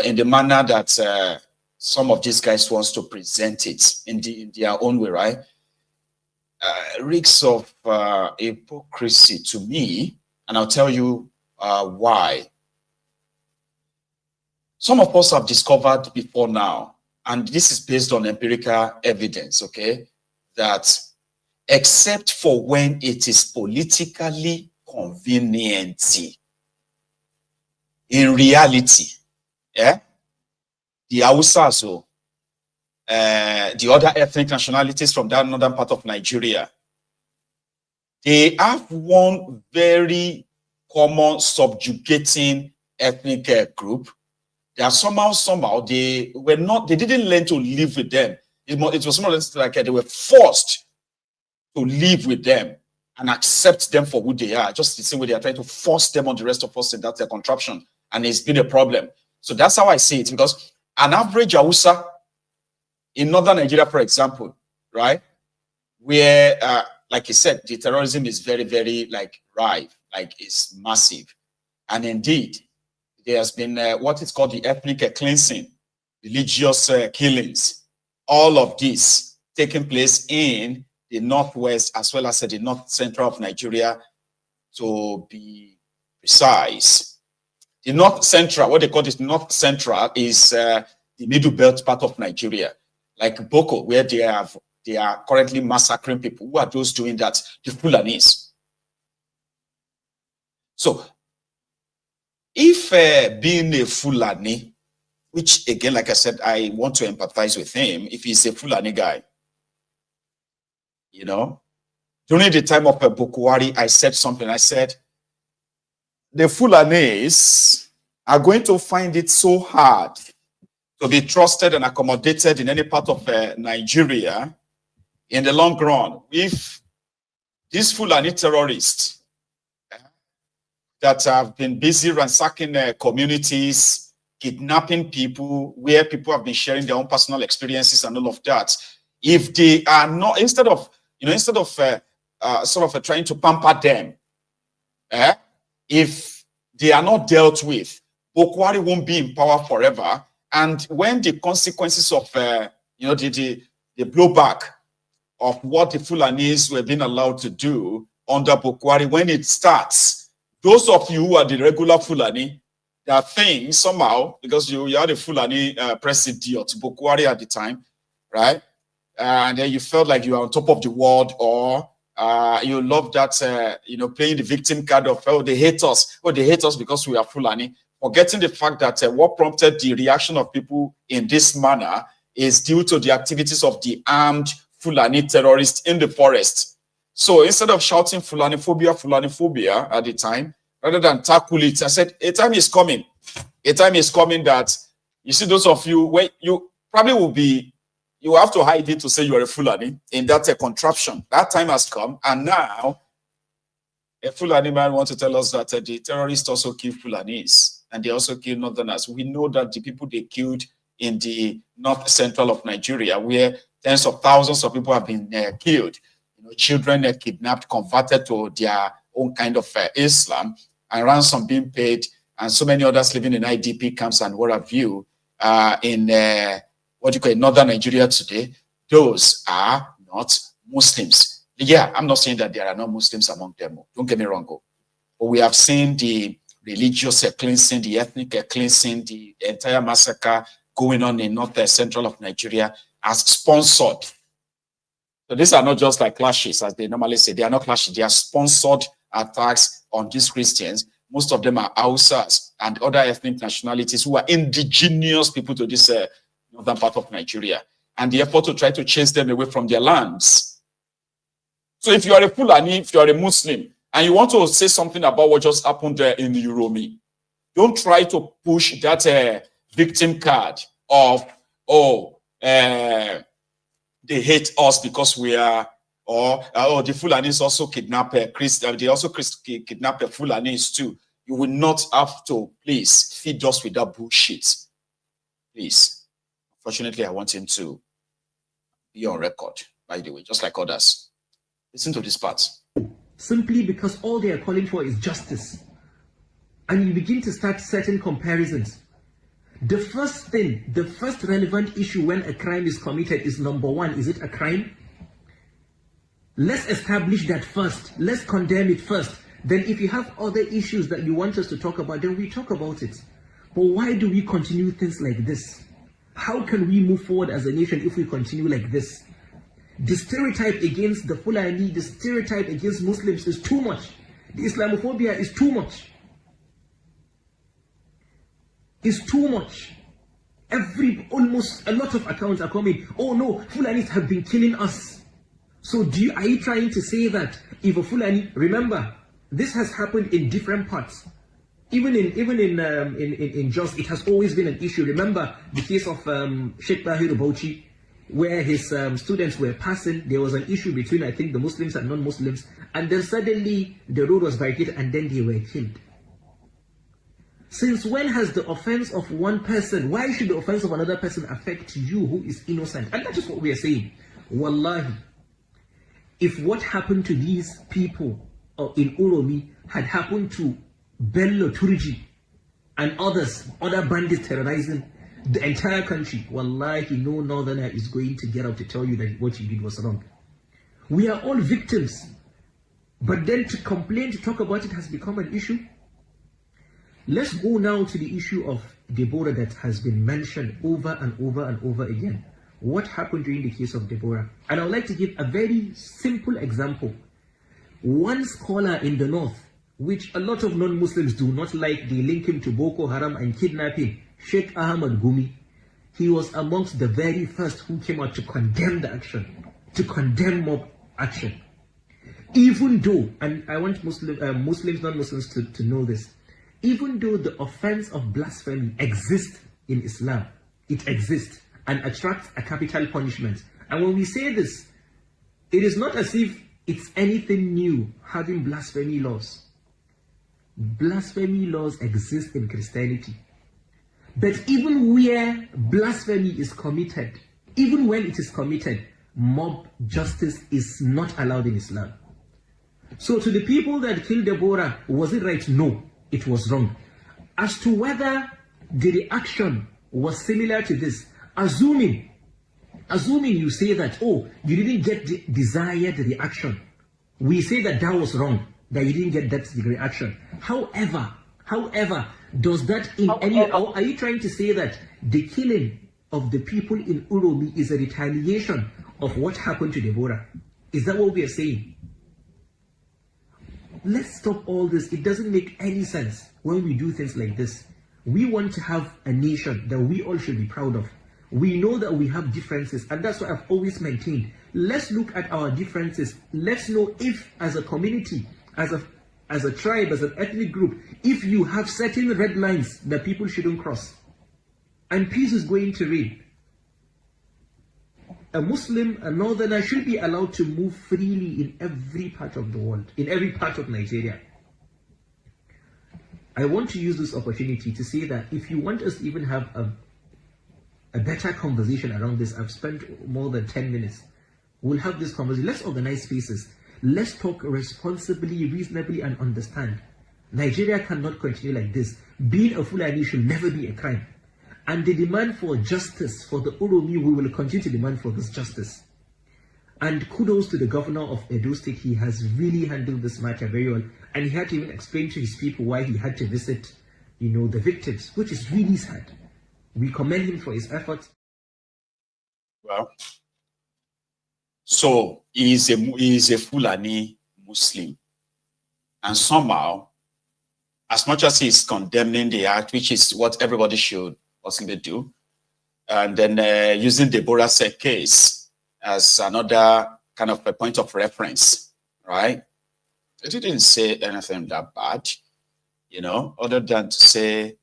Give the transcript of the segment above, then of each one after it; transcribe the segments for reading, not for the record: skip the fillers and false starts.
in the manner that some of these guys wants to present it in their own way, right? Reeks of hypocrisy to me, and I'll tell you why. Some of us have discovered before now, and this is based on empirical evidence, okay, that except for when it is politically convenient, in reality, the Hausas, the other ethnic nationalities from that northern part of Nigeria, they have one very common subjugating ethnic group that somehow they didn't learn to live with them. It was more or less like they were forced to live with them and accept them for who they are, just the same way they are trying to force them on the rest of us, and that's a contraption, and it's been a problem. So that's how I see it, because an average Hausa in northern Nigeria, for example, right, where, like you said, the terrorism is very, very, like, rife, like, it's massive. And indeed, there has been what is called the ethnic cleansing, religious killings, all of this taking place in the northwest as well as the north central of Nigeria, to be precise. The north central, what they call this north central, is the middle belt part of Nigeria, like Boko, where they are currently massacring people. Who are those doing that? The Fulanis. So, if being a Fulani, which again, like I said, I want to empathize with him, if he's a Fulani guy, you know, during the time of Bukwari, I said something. I said, the Fulanis are going to find it so hard to be trusted and accommodated in any part of Nigeria in the long run if these Fulani terrorists that have been busy ransacking communities, kidnapping people, where people have been sharing their own personal experiences and all of that, if they are not, instead of sort of trying to pamper them, if they are not dealt with, Bukwari won't be in power forever. And when the consequences of the blowback of what the Fulanis were being allowed to do under Bukwari, when it starts, those of you who are the regular Fulani, there are things somehow, because you are the Fulani president Bukwari at the time, right? And then you felt like you are on top of the world, or you love that, playing the victim card of, oh, they hate us. Oh, they hate us because we are Fulani. Forgetting the fact that what prompted the reaction of people in this manner is due to the activities of the armed Fulani terrorists in the forest. So instead of shouting Fulani phobia at the time, rather than tackle it, I said, a time is coming. A time is coming that, you see, those of you, where you probably will be, you have to hide it to say you are a Fulani in that contraption. That time has come, and now a Fulani man wants to tell us that the terrorists also kill Fulanis, and they also kill Northerners. We know that the people they killed in the north central of Nigeria, where tens of thousands of people have been killed, children kidnapped, converted to their own kind of Islam, and ransom being paid, and so many others living in IDP camps and what have you, in what you call northern Nigeria today. Those are not Muslims. Yeah, I'm not saying that there are no Muslims among them. Don't get me wrong. But we have seen the religious cleansing, the ethnic cleansing, the entire massacre going on in north central of Nigeria as sponsored. So these are not just like clashes, as they normally say. They are not clashes. They are sponsored attacks on these Christians. Most of them are Hausas and other ethnic nationalities who are indigenous people to this northern part of Nigeria. And the effort to try to chase them away from their lands. So if you are a Fulani, if you are a Muslim, and you want to say something about what just happened there in the Uromi, don't try to push that victim card of, they hate us because we are, or the Fulanis also kidnap Christians, they also kidnap Fulanis too. You will not have to, please, feed us with that bullshit. Please. Fortunately, I want him to be on record, by the way, just like others. Listen to this part. Simply because all they are calling for is justice. And you begin to start certain comparisons. The first thing, the first relevant issue when a crime is committed is number one, is it a crime? Let's establish that first. Let's condemn it first. Then if you have other issues that you want us to talk about, then we talk about it. But why do we continue things like this? How can we move forward as a nation if we continue like this? The stereotype against the Fulani, the stereotype against Muslims is too much. The Islamophobia is too much. It's too much. Almost a lot of accounts are coming. Oh no, Fulanis have been killing us. So are you trying to say that if a Fulani, remember, this has happened in different parts. Even in Jos, it has always been an issue. Remember the case of Sheikh Tahir Bauchi, where his students were passing. There was an issue between, I think, the Muslims and non-Muslims, and then suddenly the road was barricaded and then they were killed. Since when has the offense of one person, why should the offense of another person affect you who is innocent? And that is what we are saying. Wallahi, if what happened to these people in Uromi had happened to Bello Turji and other bandits terrorizing the entire country, wallahi, no northerner is going to get out to tell you that what you did was wrong. We are all victims. But then to complain, to talk about it has become an issue. Let's go now to the issue of Deborah that has been mentioned over and over and over again. What happened during the case of Deborah? And I would like to give a very simple example. One scholar in the north, which a lot of non-Muslims do not like, they link him to Boko Haram and kidnapping, Sheikh Ahmad Gumi. He was amongst the very first who came out to condemn the action, to condemn mob action. Even though, and I want Muslims, non-Muslims to know this, even though the offense of blasphemy exists in Islam, it exists and attracts a capital punishment. And when we say this, it is not as if it's anything new having blasphemy laws. Blasphemy laws exist in Christianity. But even where blasphemy is committed, even when it is committed, mob justice is not allowed in Islam. So to the people that killed Deborah, was it right? No, it was wrong. As to whether the reaction was similar to this, assuming you say that, oh, you didn't get the desired reaction, we say that that was wrong, that you didn't get that reaction. However, does that in any, or are you trying to say that the killing of the people in Uromi is a retaliation of what happened to Deborah? Is that what we are saying? Let's stop all this. It doesn't make any sense when we do things like this. We want to have a nation that we all should be proud of. We know that we have differences, and that's what I've always maintained. Let's look at our differences. Let's know if, as a community, as a tribe, as an ethnic group, if you have certain red lines that people shouldn't cross, and peace is going to reign. A Muslim, a northerner, should be allowed to move freely in every part of the world, in every part of Nigeria. I want to use this opportunity to say that if you want us to even have a better conversation around this, I've spent more than 10 minutes. We'll have this conversation. Let's organize spaces. Let's talk responsibly, reasonably, and understand. Nigeria cannot continue like this. Being a Fulani should never be a crime. And the demand for justice for the Uromi, we will continue to demand for this justice. And kudos to the governor of Edo State. He has really handled this matter very well. And he had to even explain to his people why he had to visit, the victims, which is really sad. We commend him for his efforts. Well, so he is a Fulani Muslim. And somehow, as much as he's condemning the act, which is what everybody should possibly do, and then using Deborah's case as another kind of a point of reference, right? It didn't say anything that bad, other than to say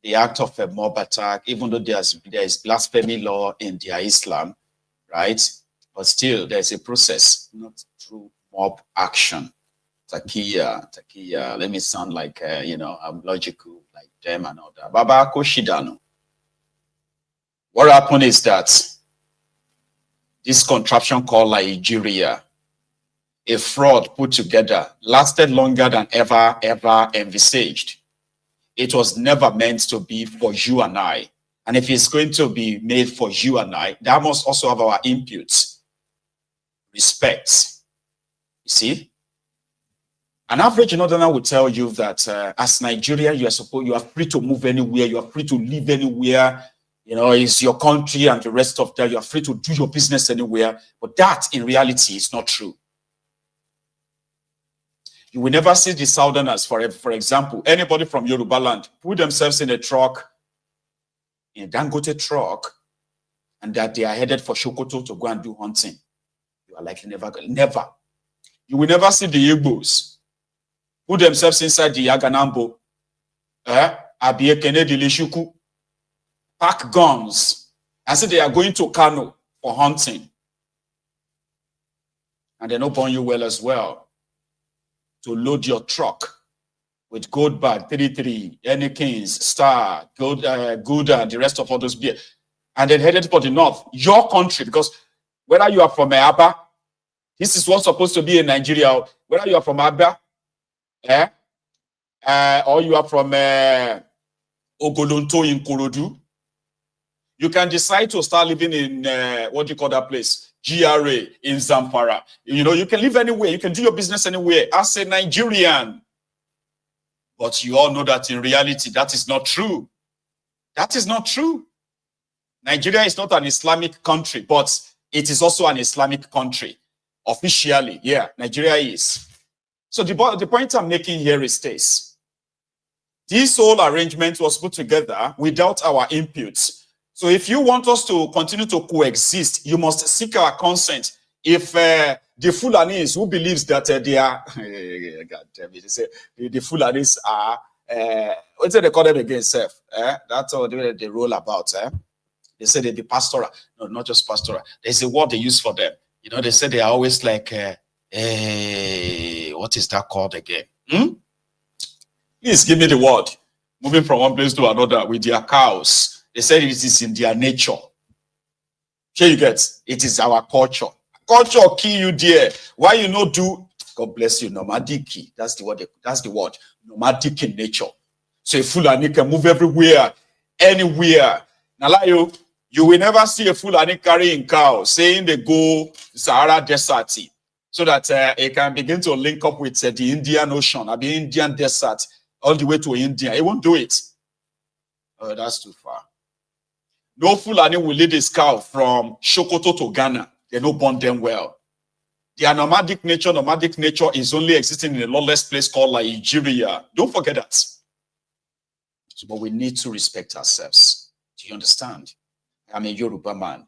the act of a mob attack, even though there is blasphemy law in their Islam, right? But still, there's a process, not through mob action. Takia, let me sound like, I'm logical, like them and all that. Baba Koshidano. What happened is that this contraption called Nigeria, a fraud put together, lasted longer than ever envisaged. it was never meant to be for you and I. And if it's going to be made for you and I, that must also have our inputs. Respect. You see? An average northerner will tell you that as Nigeria, you are free to move anywhere, you are free to live anywhere. You know, it's your country and the rest of that. You are free to do your business anywhere. But that, in reality, is not true. You will never see the Southerners, for example, anybody from Yoruba land, put themselves in a truck, in a Dangote truck, and that they are headed for Sokoto to go and do hunting. You are likely never. You will never see the Igbos put themselves inside the Yaganambo, Abiekene Dilishuku, pack guns, and say they are going to Kano for hunting. And they don't burn you well as well. To load your truck with gold bag, 33, Kings, Star, Gouda, and the rest of all those beer. And then headed for the north, your country, because whether you are from Aba, this is what's supposed to be in Nigeria, whether you are from Aba, or you are from Ogolonto in Korodu, you can decide to start living in, what do you call that place? GRA in Zamfara. You know, you can live anywhere. You can do your business anywhere as a Nigerian. But you all know that in reality, that is not true. That is not true. Nigeria is not an Islamic country, but it is also an Islamic country. Officially, yeah, Nigeria is. So the point I'm making here is this. This whole arrangement was put together without our inputs. So if you want us to continue to coexist, you must seek our consent. If the Fulanis who believes that they are, God damn it, they say the Fulanis are, what do they call them again, Seth? That's all they roll about. They say they be pastoral. No, not just pastoral. There's a word they use for them. You know, they say they are always like, what is that called again? Please give me the word. Moving from one place to another with their cows. They said it is in their nature. Here you get, it is our culture. Culture kill you there. Why you not do, God bless you, nomadic. That's the word. That's the word. Nomadic in nature. So a Fulani can move everywhere, anywhere. Now, you will never see a Fulani carrying cow saying they go Sahara Desert so that it can begin to link up with the Indian Ocean or the Indian Desert all the way to India. It won't do it. Oh, that's too far. No Fulani will lead his cow from Sokoto to Ghana. They don't bond them well. Their nomadic nature is only existing in a lawless place called Nigeria. Don't forget that. So, but we need to respect ourselves. Do you understand? I'm a Yoruba man.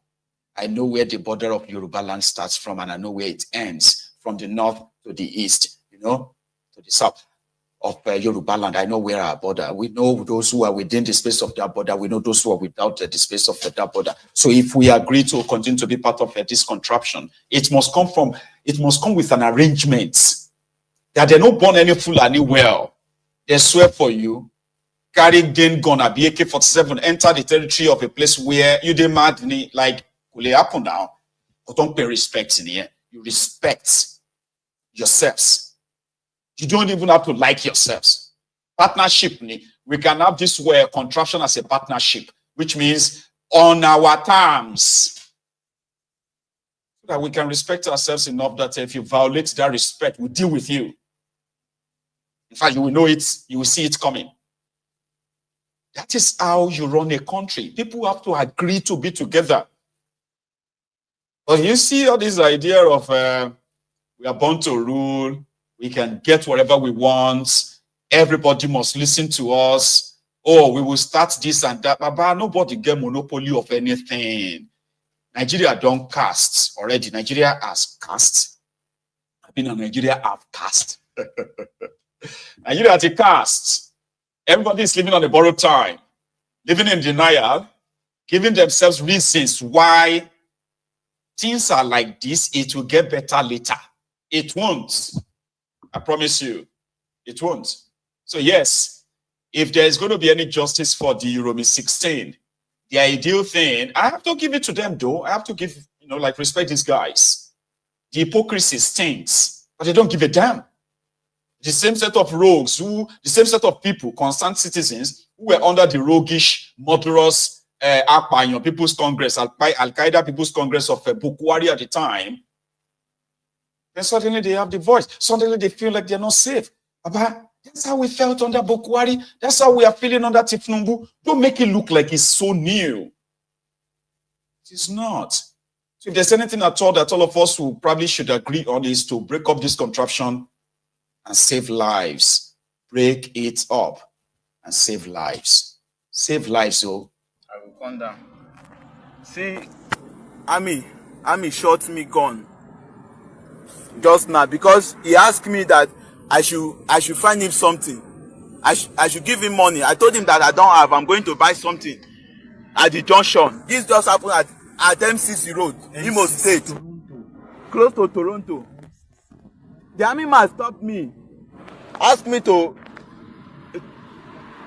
I know where the border of Yoruba land starts from, and I know where it ends, from the north to the east, you know, to the south of Yoruba land. I know where our border. We know those who are within the space of that border. We know those who are without the space of that border. So if we agree to continue to be part of this contraption, it must come with an arrangement that they don't burn any Fulani well. They swear for you, carry gun and be AK-47, enter the territory of a place where you demand, like, will it happen now? But don't pay respect in here. You respect yourselves. You don't even have to like yourselves. Partnership, we can have this contraption as a partnership, which means on our terms. So that we can respect ourselves enough that if you violate that respect, we deal with you. In fact, you will know it, you will see it coming. That is how you run a country. People have to agree to be together. But you see all this idea of we are born to rule, we can get whatever we want, everybody must listen to us. Oh, we will start this and that. But nobody get monopoly of anything. Nigeria don't cast already. Nigeria has cast. I've been in Nigeria, have cast. Nigeria has a cast. Everybody is living on a borrowed time, living in denial, giving themselves reasons why things are like this. It will get better later. It won't. I promise you, it won't. So yes, if there is going to be any justice for the Romi 16, the ideal thing, I have to give it to them though. I have to give, like respect these guys. The hypocrisy stinks, but they don't give a damn. the same set of rogues, the same set of people, concerned citizens, who were under the roguish, murderous People's Congress, Al-Qaeda People's Congress of Bukwari at the time, then suddenly they have the voice. Suddenly they feel like they're not safe. But that's how we felt under Bukwari. That's how we are feeling under Tifnumbu. Don't make it look like it's so new. It is not. So if there's anything at all that all of us who probably should agree on is to break up this contraption and save lives. Break it up and save lives. Save lives, so. I will come down. See, Army shot me gun just now because he asked me that I should find him something. I should give him money. I told him that I don't have. I'm going to buy something at the junction. This just happened at MCC Road, Imo State, close to Toronto. The army man stopped me, asked me to.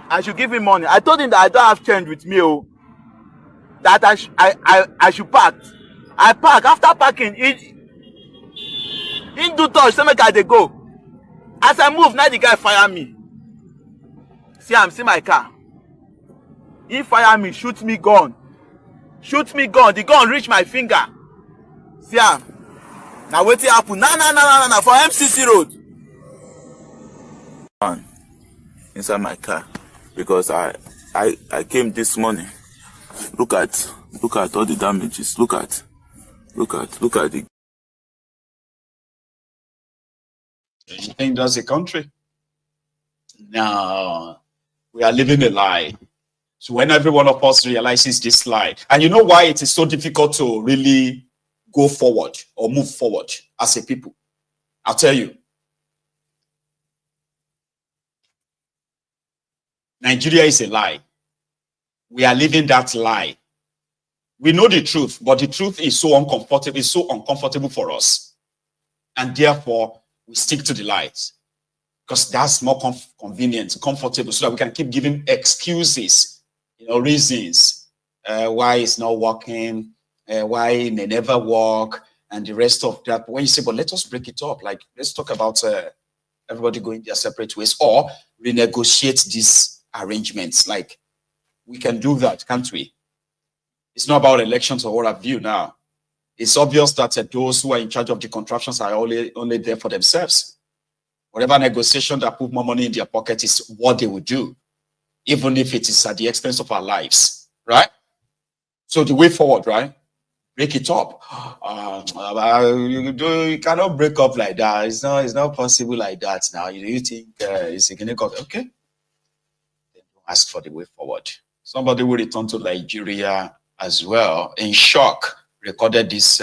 I should give him money. I told him that I don't have change with me. Oh, that I should park. I park. After parking, he do touch. So make I dey go. As I move, now the guy fire me. See my car. He fire me, shoot me gun. Shoot me gun. The gun reach my finger. See am. Now wetin happen? Na for MCC Road. Inside my car because I came this morning. Look at all the damages. Look at the. You think that's a country? No, we are living a lie. So when every one of us realizes this lie, and you know why it is so difficult to really go forward or move forward as a people, I'll tell you. Nigeria is a lie. We are living that lie. We know the truth, but the truth is so uncomfortable. It's so uncomfortable for us, and therefore we stick to the lies because that's more convenient, comfortable, so that we can keep giving excuses, reasons why it's not working, why it may never work, and the rest of that. But when you say, but let us break it up, like let's talk about everybody going their separate ways or renegotiate these arrangements. Like we can do that, can't we? It's not about elections or what have you now. It's obvious that those who are in charge of the contraptions are only there for themselves. Whatever negotiation that put more money in their pocket is what they will do, even if it is at the expense of our lives, right? So the way forward, right? Break it up. You cannot break up like that. It's not possible like that now. You think it's going to go, okay? Then don't ask for the way forward. Somebody will return to Nigeria as well in shock. Recorded this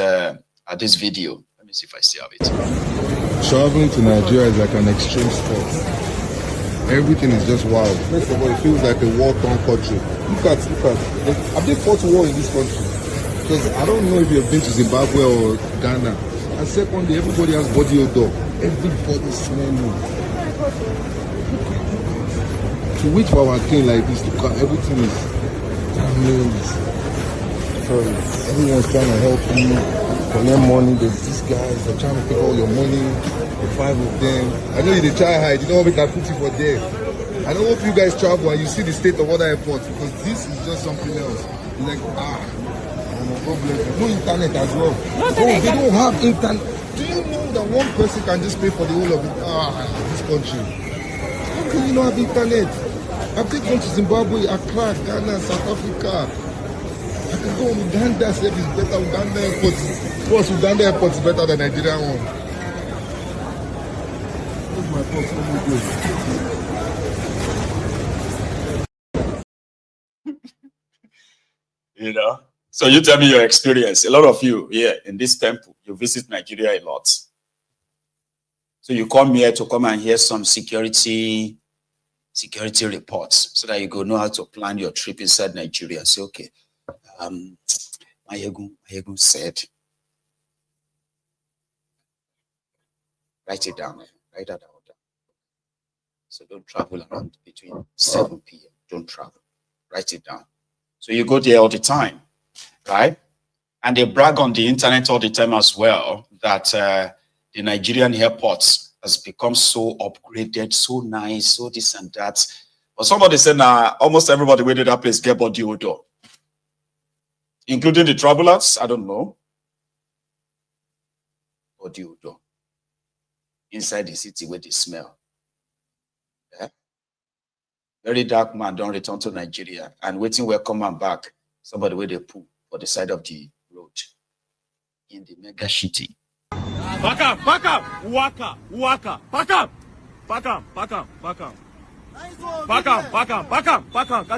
video. Let me see if I still have it. Traveling to Nigeria is like an extreme sport. Everything is just wild. First of all, it feels like a war-torn country. Look at. Have they fought war in this country? Because I don't know if you've been to Zimbabwe or Ghana. And secondly, everybody has body odor. Everybody's smelling. To wait for our king like this to come, everything is damaged. Everyone's trying to help you collect money. There's these guys, they're trying to take all your money, the 5 of them. I know you try hide, you know we can put you for there. I don't hope you guys travel and you see the state of other airports because this is just something else. You're like, God bless you. No internet as well. They don't have internet. Do you know that one person can just pay for the whole of it? This country. How can you not have internet? I've taken to Zimbabwe, Accra, Ghana, South Africa. I can go on Uganda, say it's better. Uganda airport. Of course, Uganda airport is better than Nigerian one. Where's my box? Let me go. So you tell me your experience. A lot of you here in this temple, you visit Nigeria a lot. So you come here to come and hear some security reports so that you go know how to plan your trip inside Nigeria. Say, okay. Mayegun said, write it down, write that down. So don't travel around between 7 p.m. Don't travel, write it down. So you go there all the time, right? And they brag on the internet all the time as well that the Nigerian airports has become so upgraded, so nice, so this and that. But somebody said, nah, almost everybody waited that place get body odor, including the travelers. I don't know. Body odor inside the city where they smell. Yeah? Very dark man don't return to Nigeria and waiting will come and back. Somebody where they poo for the side of the road in the mega city. Back up, waka, back up.